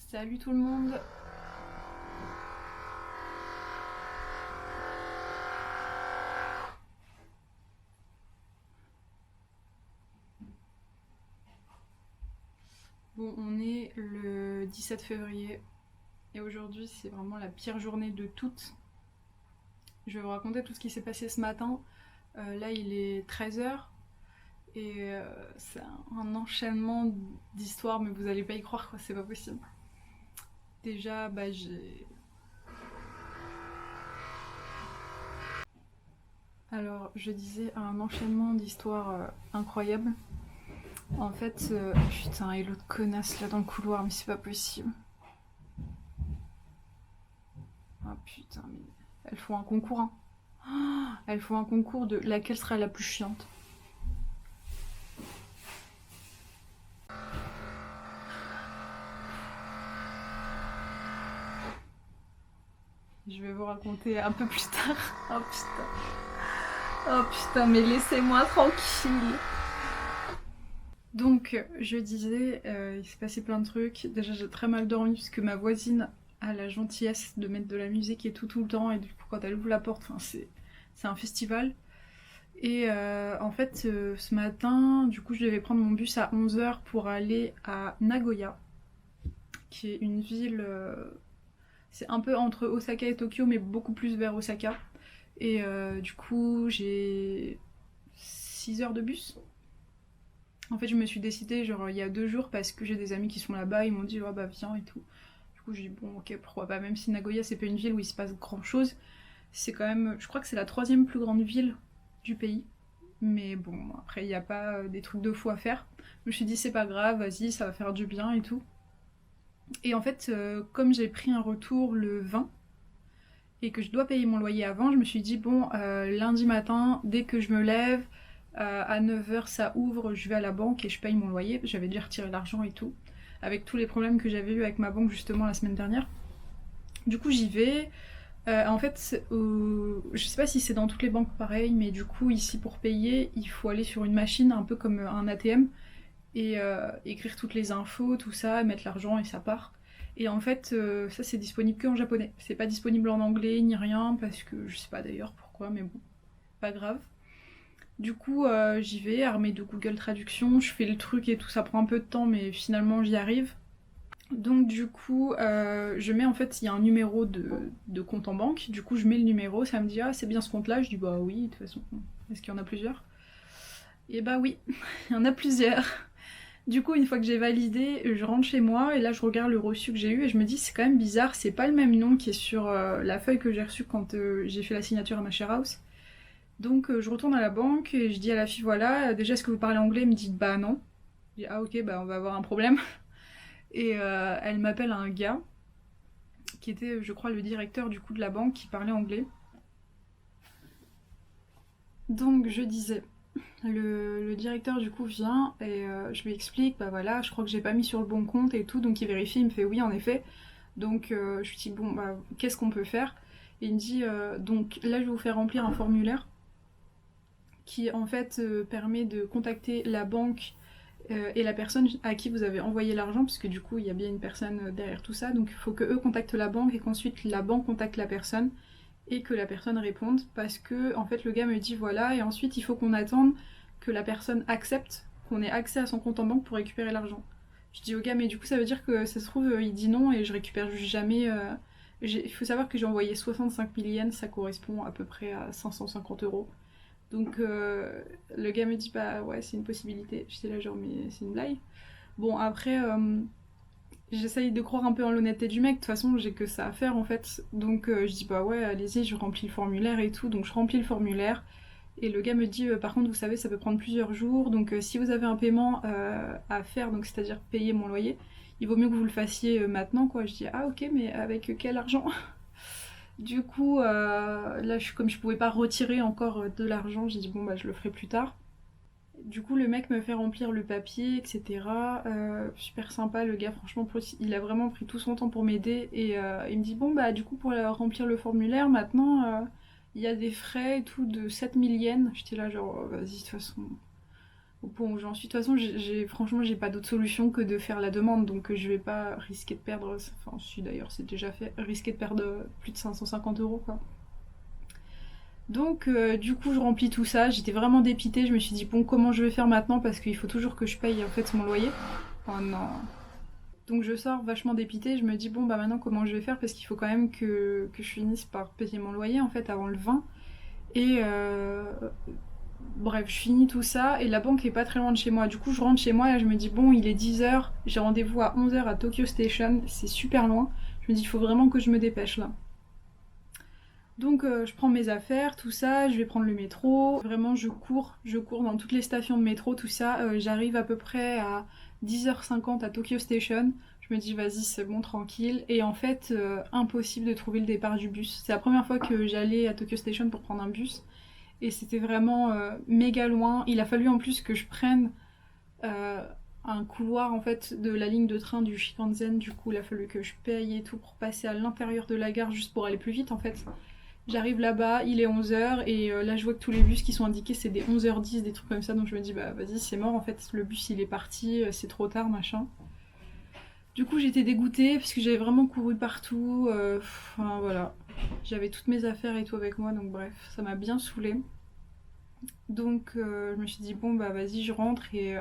Salut tout le monde. Bon, on est le 17 février et aujourd'hui c'est vraiment la pire journée de toutes. Je vais vous raconter tout ce qui s'est passé ce matin. Là il est 13 h et c'est un enchaînement d'histoires mais vous allez pas y croire quoi, c'est pas possible. Déjà j'ai... Alors je disais un enchaînement d'histoires incroyables. En fait, putain, et l'autre connasse là dans le couloir, mais c'est pas possible. Ah putain, mais elles font un concours, hein. Oh, elles font un concours de laquelle sera la plus chiante. Je vais vous raconter un peu plus tard. Oh putain. Oh putain, mais laissez-moi tranquille. Donc, je disais, il s'est passé plein de trucs. Déjà, j'ai très mal dormi puisque ma voisine a la gentillesse de mettre de la musique et tout le temps. Et du coup, quand elle ouvre la porte, c'est un festival. Et en fait, ce matin, du coup, je devais prendre mon bus à 11 h pour aller à Nagoya, qui est une ville... c'est un peu entre Osaka et Tokyo, mais beaucoup plus vers Osaka. Et du coup, j'ai 6 heures de bus. En fait, je me suis décidée genre il y a 2 jours parce que j'ai des amis qui sont là-bas, ils m'ont dit oh, bah viens et tout. Du coup, j'ai dit bon ok pourquoi pas, même si Nagoya c'est pas une ville où il se passe grand chose, c'est quand même, je crois que c'est la troisième plus grande ville du pays. Mais bon, après il n'y a pas des trucs de fou à faire. Je me suis dit c'est pas grave, vas-y, ça va faire du bien et tout. Et en fait, comme j'ai pris un retour le 20 et que je dois payer mon loyer avant, je me suis dit bon, lundi matin, dès que je me lève, à 9 h ça ouvre, je vais à la banque et je paye mon loyer. J'avais déjà retiré l'argent et tout, avec tous les problèmes que j'avais eu avec ma banque justement la semaine dernière. Du coup j'y vais. En fait, je sais pas si c'est dans toutes les banques pareil, mais du coup ici pour payer, il faut aller sur une machine un peu comme un ATM et écrire toutes les infos, tout ça, mettre l'argent et ça part. Et en fait, ça c'est disponible que en japonais. C'est pas disponible en anglais ni rien parce que je sais pas d'ailleurs pourquoi, mais bon, pas grave. Du coup, j'y vais, armée de Google Traduction, je fais le truc et tout, ça prend un peu de temps, mais finalement j'y arrive. Donc du coup, je mets en fait, il y a un numéro de compte en banque, du coup je mets le numéro, ça me dit ah c'est bien ce compte là, je dis bah oui, de toute façon, est-ce qu'il y en a plusieurs? Et bah oui, il y en a plusieurs. Du coup, une fois que j'ai validé, je rentre chez moi et là je regarde le reçu que j'ai eu et je me dis c'est quand même bizarre, c'est pas le même nom qui est sur la feuille que j'ai reçue quand j'ai fait la signature à ma share house. Donc je retourne à la banque et je dis à la fille voilà, déjà est-ce que vous parlez anglais? Elle me dit bah non. Je dis ah ok bah on va avoir un problème. Et elle m'appelle un gars qui était je crois le directeur du coup de la banque qui parlait anglais. Donc je disais, le directeur du coup vient et je lui explique bah voilà je crois que j'ai pas mis sur le bon compte et tout, donc il vérifie, il me fait oui en effet. Donc je lui dis bon bah qu'est-ce qu'on peut faire? Et il me dit donc là je vais vous faire remplir un formulaire qui en fait permet de contacter la banque et la personne à qui vous avez envoyé l'argent, puisque du coup il y a bien une personne derrière tout ça, donc il faut que eux contactent la banque et qu'ensuite la banque contacte la personne et que la personne réponde, parce que en fait le gars me dit voilà, et ensuite il faut qu'on attende que la personne accepte qu'on ait accès à son compte en banque pour récupérer l'argent. Je dis au gars mais du coup ça veut dire que ça se trouve il dit non et je récupère juste jamais. Il faut savoir que j'ai envoyé 65 000 yens, ça correspond à peu près à 550 €. Donc le gars me dit bah ouais c'est une possibilité. J'étais là genre mais c'est une blague. Bon après j'essaye de croire un peu en l'honnêteté du mec, de toute façon j'ai que ça à faire en fait. Donc je dis bah ouais allez-y, je remplis le formulaire et tout. Donc je remplis le formulaire et le gars me dit par contre vous savez ça peut prendre plusieurs jours, donc si vous avez un paiement à faire, donc c'est-à-dire payer mon loyer, il vaut mieux que vous le fassiez maintenant quoi. Je dis ah ok mais avec quel argent? Du coup, là, comme je pouvais pas retirer encore de l'argent, j'ai dit bon bah je le ferai plus tard. Du coup, le mec me fait remplir le papier, etc. Super sympa, le gars, franchement, il a vraiment pris tout son temps pour m'aider. Et il me dit bon bah du coup pour remplir le formulaire, maintenant, il y a des frais et tout de 7 000 yens. J'étais là genre vas-y de toute façon, au point où j'en suis. De toute façon, franchement, j'ai pas d'autre solution que de faire la demande, donc je vais pas risquer de perdre, enfin, si d'ailleurs c'est déjà fait, risquer de perdre plus de 550 € quoi. Donc, du coup, je remplis tout ça. J'étais vraiment dépitée. Je me suis dit, bon, comment je vais faire maintenant parce qu'il faut toujours que je paye en fait mon loyer. Oh non. Donc, je sors vachement dépitée. Je me dis, bon, bah maintenant, comment je vais faire parce qu'il faut quand même que je finisse par payer mon loyer en fait avant le 20. Et bref, je finis tout ça et la banque est pas très loin de chez moi. Du coup, je rentre chez moi et je me dis, bon, il est 10h. J'ai rendez-vous à 11h à Tokyo Station. C'est super loin. Je me dis, il faut vraiment que je me dépêche là. Donc je prends mes affaires, tout ça, je vais prendre le métro. Vraiment, je cours dans toutes les stations de métro, tout ça. J'arrive à peu près à 10h50 à Tokyo Station. Je me dis, vas-y, c'est bon, tranquille. Et en fait, impossible de trouver le départ du bus. C'est la première fois que j'allais à Tokyo Station pour prendre un bus. Et c'était vraiment méga loin. Il a fallu en plus que je prenne euh, un couloir en fait de la ligne de train du Shinkansen. Du coup, il a fallu que je paye et tout pour passer à l'intérieur de la gare juste pour aller plus vite en fait. J'arrive là-bas, il est 11h et là je vois que tous les bus qui sont indiqués c'est des 11h10, des trucs comme ça, donc je me dis bah vas-y c'est mort en fait, le bus il est parti, c'est trop tard machin. Du coup j'étais dégoûtée parce que j'avais vraiment couru partout, enfin voilà. J'avais toutes mes affaires et tout avec moi donc bref, ça m'a bien saoulée. Donc je me suis dit bon bah vas-y je rentre et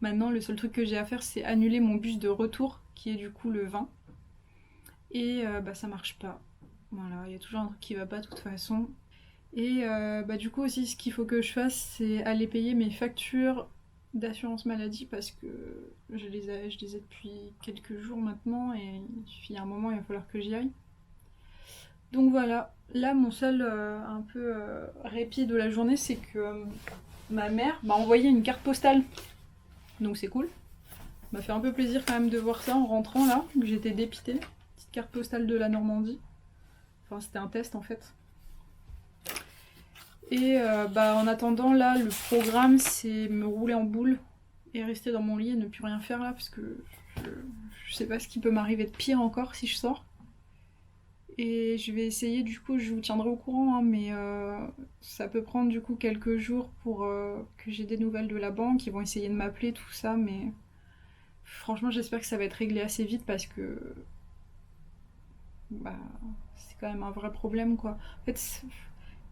maintenant le seul truc que j'ai à faire c'est annuler mon bus de retour qui est du coup le 20. Et bah ça marche pas. Voilà, il y a toujours un truc qui va pas de toute façon. Et bah, du coup aussi ce qu'il faut que je fasse c'est aller payer mes factures d'assurance maladie parce que je les ai depuis quelques jours maintenant et il y a un moment il va falloir que j'y aille. Donc voilà, là mon seul un peu répit de la journée c'est que ma mère m'a envoyé une carte postale. Donc c'est cool. Ça m'a fait un peu plaisir quand même de voir ça en rentrant là, que j'étais dépitée. Petite carte postale de la Normandie. Enfin c'était un test en fait. Et bah, en attendant, là, le programme, c'est me rouler en boule et rester dans mon lit et ne plus rien faire là, parce que je sais pas ce qui peut m'arriver de pire encore si je sors. Et je vais essayer, du coup, je vous tiendrai au courant, hein, mais ça peut prendre du coup quelques jours pour que j'ai des nouvelles de la banque. Ils vont essayer de m'appeler, tout ça, mais franchement, j'espère que ça va être réglé assez vite parce que bah, c'est quand même un vrai problème, quoi. En fait,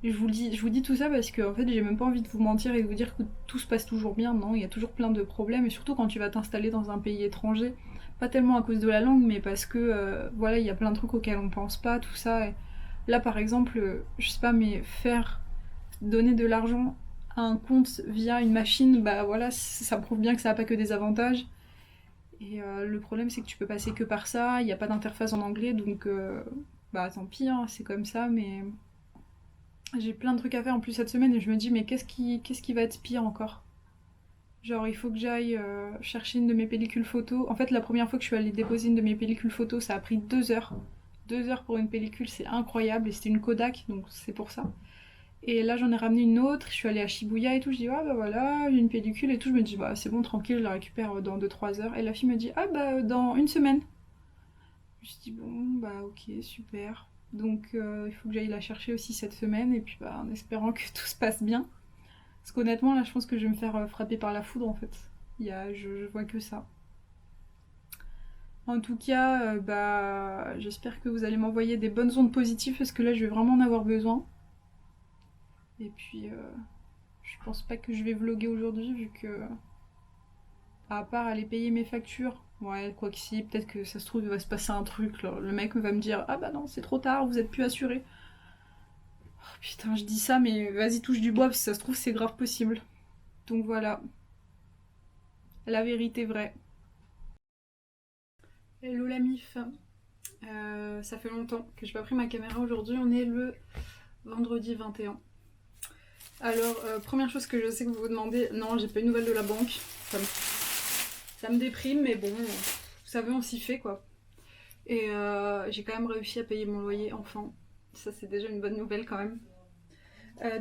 je vous dis tout ça parce que en fait, j'ai même pas envie de vous mentir et de vous dire que tout se passe toujours bien. Non, il y a toujours plein de problèmes et surtout quand tu vas t'installer dans un pays étranger, pas tellement à cause de la langue, mais parce que voilà, il y a plein de trucs auxquels on pense pas, tout ça. Et là, par exemple, je sais pas, mais faire donner de l'argent à un compte via une machine, bah voilà, ça prouve bien que ça a pas que des avantages. Et le problème, c'est que tu peux passer que par ça. Il n'y a pas d'interface en anglais, donc bah tant pis, hein, c'est comme ça, mais j'ai plein de trucs à faire en plus cette semaine et je me dis mais qu'est-ce qui va être pire encore. Genre il faut que j'aille chercher une de mes pellicules photo. En fait la première fois que je suis allée déposer une de mes pellicules photo ça a pris 2 heures. 2 heures pour une pellicule c'est incroyable et c'était une Kodak donc c'est pour ça. Et là j'en ai ramené une autre, je suis allée à Shibuya et tout, je dis ah bah voilà j'ai une pellicule et tout, je me dis bah c'est bon tranquille je la récupère dans 2-3 heures. Et la fille me dit ah bah dans une semaine. Je me suis dit bon bah ok super. Donc il faut que j'aille la chercher aussi cette semaine et puis bah, en espérant que tout se passe bien. Parce qu'honnêtement là je pense que je vais me faire frapper par la foudre en fait. Je vois que ça. En tout cas, bah, j'espère que vous allez m'envoyer des bonnes ondes positives parce que là je vais vraiment en avoir besoin. Et puis je pense pas que je vais vlogger aujourd'hui vu que à part aller payer mes factures, ouais, quoi que si, peut-être que ça se trouve, il va se passer un truc. Là. Le mec va me dire ah bah non, c'est trop tard, vous êtes plus assuré. Oh, putain, je dis ça, mais vas-y, touche du bois, parce que ça se trouve, c'est grave possible. Donc voilà, la vérité vraie. Hello la mif. Ça fait longtemps que j'ai pas pris ma caméra aujourd'hui, on est le vendredi 21. Alors, première chose que je sais que vous vous demandez, non, j'ai pas eu de nouvelles de la banque. Ça me déprime, mais bon, vous savez, on s'y fait quoi. Et j'ai quand même réussi à payer mon loyer enfin. Ça, c'est déjà une bonne nouvelle quand même.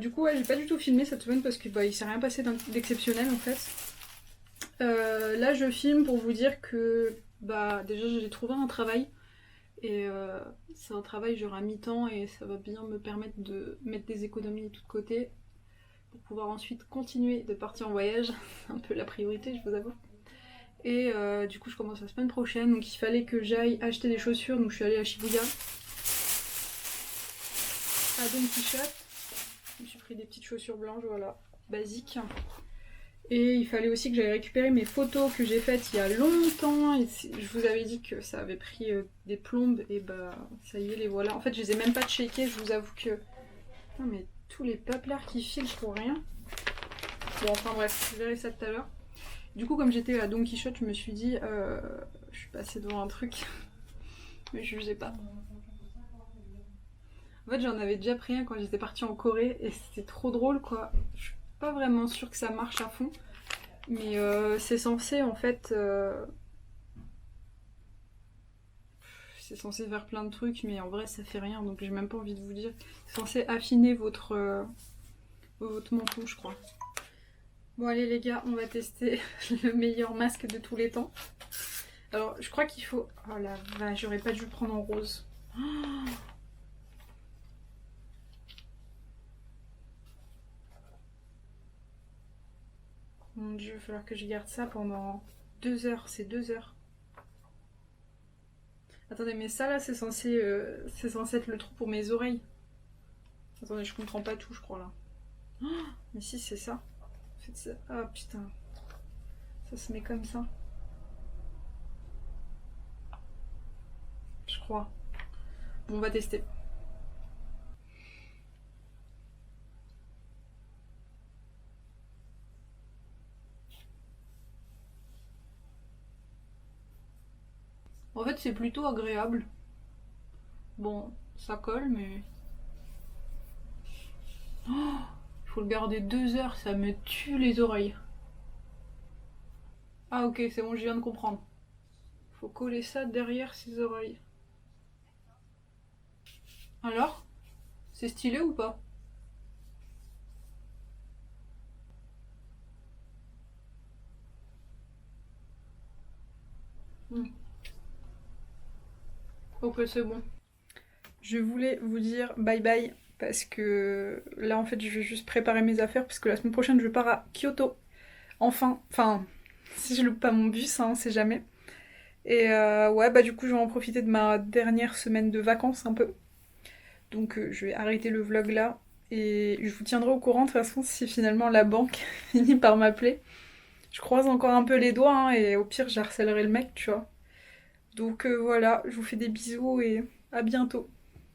Du coup, ouais, j'ai pas du tout filmé cette semaine parce que bah, il s'est rien passé d'exceptionnel en fait. Là, je filme pour vous dire que bah, déjà j'ai trouvé un travail et c'est un travail genre à mi-temps et ça va bien me permettre de mettre des économies de tout côté. pour pouvoir ensuite continuer de partir en voyage. C'est un peu la priorité, je vous avoue. Et du coup je commence la semaine prochaine, donc il fallait que j'aille acheter des chaussures, donc je suis allée à Shibuya, à Don Quichotte. Je me suis pris des petites chaussures blanches, voilà, basiques. Et il fallait aussi que j'aille récupérer mes photos que j'ai faites il y a longtemps. Et je vous avais dit que ça avait pris des plombes, et bah ça y est, les voilà. En fait je les ai même pas checkées, je vous avoue que... Non mais tous les paplards qui filent pour rien. Bon enfin bref, je verrai ça tout à l'heure. Du coup, comme j'étais à Don Quichotte, je me suis dit, je suis passée devant un truc, mais je jugez pas. En fait, j'en avais déjà pris un quand j'étais partie en Corée et c'était trop drôle quoi. Je suis pas vraiment sûre que ça marche à fond, mais c'est censé en fait. C'est censé faire plein de trucs, mais en vrai ça fait rien donc j'ai même pas envie de vous dire. C'est censé affiner votre menton, je crois. Bon allez les gars, on va tester le meilleur masque de tous les temps. Alors je crois qu'il faut... Oh la vache, j'aurais pas dû le prendre en rose. Oh, mon dieu, il va falloir que je garde ça pendant 2 heures, c'est 2 heures. Attendez, mais ça là c'est censé être le trou pour mes oreilles. Attendez, je comprends pas tout je crois là. Oh, mais si c'est ça. En fait, ça... Ah putain. Ça se met comme ça. Je crois. Bon, on va tester. En fait, c'est plutôt agréable. Bon, ça colle, mais... Oh, il faut le garder 2 heures, ça me tue les oreilles. Ah ok, c'est bon, je viens de comprendre. Faut coller ça derrière ses oreilles. Alors? C'est stylé ou pas? Hmm. Ok, c'est bon. Je voulais vous dire bye bye parce que là en fait je vais juste préparer mes affaires parce que la semaine prochaine je pars à Kyoto. Enfin, si je loupe pas mon bus, hein, on sait jamais. Et ouais, bah du coup je vais en profiter de ma dernière semaine de vacances un peu. Donc je vais arrêter le vlog là et je vous tiendrai au courant de toute façon si finalement la banque finit par m'appeler. Je croise encore un peu les doigts hein, et au pire j'harcèlerai le mec, tu vois. Donc voilà, je vous fais des bisous et à bientôt.